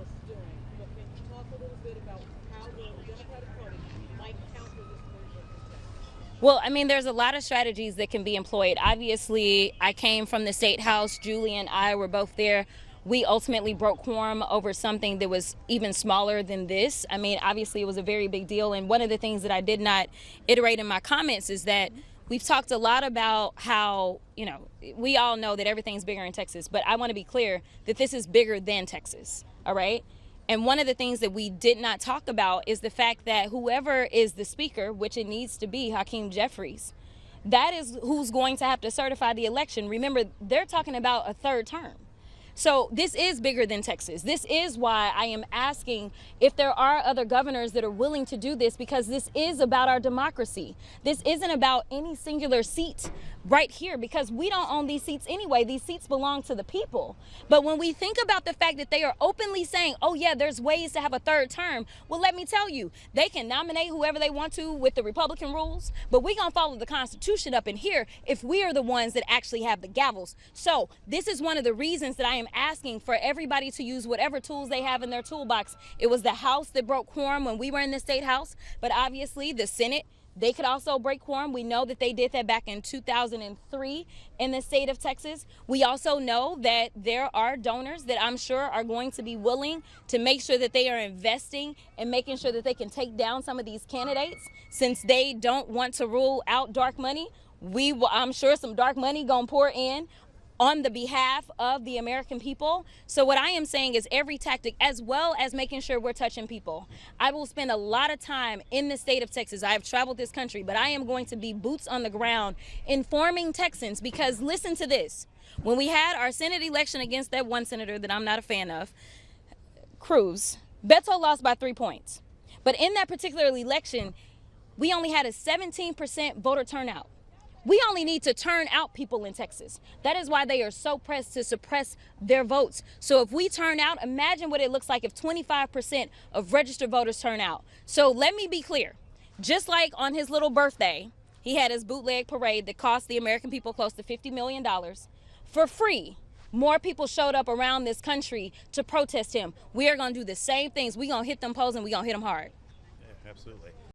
House doing, but can you talk a little bit about how the Democratic Party might counter this version of tax? Well, I mean, there's a lot of strategies that can be employed. Obviously, I came from the state house. Julie and I were both there. We ultimately broke quorum over something that was even smaller than this. I mean, obviously, it was a very big deal. And one of the things that I did not iterate in my comments is that we've talked a lot about how, we all know that everything's bigger in Texas, but I want to be clear that this is bigger than Texas, all right? And one of the things that we did not talk about is the fact that whoever is the speaker, which it needs to be Hakeem Jeffries, that is who's going to have to certify the election. Remember, they're talking about a third term. So this is bigger than Texas. This is why I am asking if there are other governors that are willing to do this, because this is about our democracy. This isn't about any singular seat right here, because we don't own these seats anyway. These seats belong to the people. But when we think about the fact that they are openly saying, oh yeah, there's ways to have a third term, well, let me tell you, they can nominate whoever they want to with the Republican rules, but we're gonna follow the Constitution up in here if we are the ones that actually have the gavels. So this is one of the reasons that I am asking for everybody to use whatever tools they have in their toolbox. It was the House that broke quorum when we were in the state house, but obviously the Senate, they could also break quorum. We know that they did that back in 2003 in the state of Texas. We also know that there are donors that I'm sure are going to be willing to make sure that they are investing and making sure that they can take down some of these candidates, since they don't want to rule out dark money. I'm sure some dark money gonna pour in on the behalf of the American people. So what I am saying is every tactic, as well as making sure we're touching people. I will spend a lot of time in the state of Texas. I have traveled this country, but I am going to be boots on the ground informing Texans, because listen to this. When we had our Senate election against that one senator that I'm not a fan of, Cruz, Beto lost by 3 points. But in that particular election, we only had a 17% voter turnout. We only need to turn out people in Texas. That is why they are so pressed to suppress their votes. So if we turn out, imagine what it looks like if 25% of registered voters turn out. So let me be clear. Just like on his little birthday, he had his bootleg parade that cost the American people close to $50 million for free. More people showed up around this country to protest him. We are going to do the same things. We're going to hit them polls, and we're going to hit them hard. Yeah, absolutely.